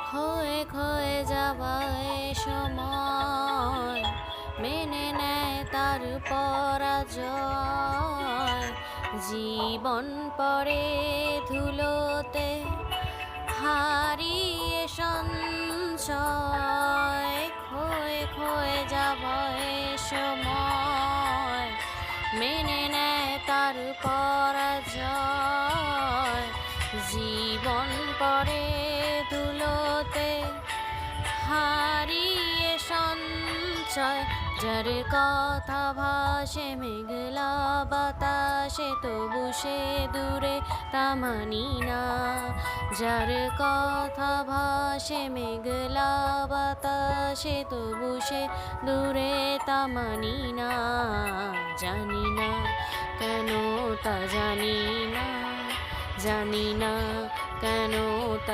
ক্ষয়ে ক্ষয়ে যাওয়ায় সময় মেনে নেয় তার পরাজয়। জীবন পড়ে ধুলোতে হারিয়ে সঞ্চয়। ক্ষয়ে ক্ষয়ে যাওয়ায় সময় মেনে নেয় তার পরাজয়। জীবন পড়ে ধুলোতে হারিয়ে সঞ্চয়। যার কথা ভাসে মেঘলা বাতাসে তবু সে দূরে তা মানি না। যার কথা ভাসে মেঘলা বাতাসে তবু সে দূরে তা মানি না। জানি না কেন তা জানি না, জানি না কেন তা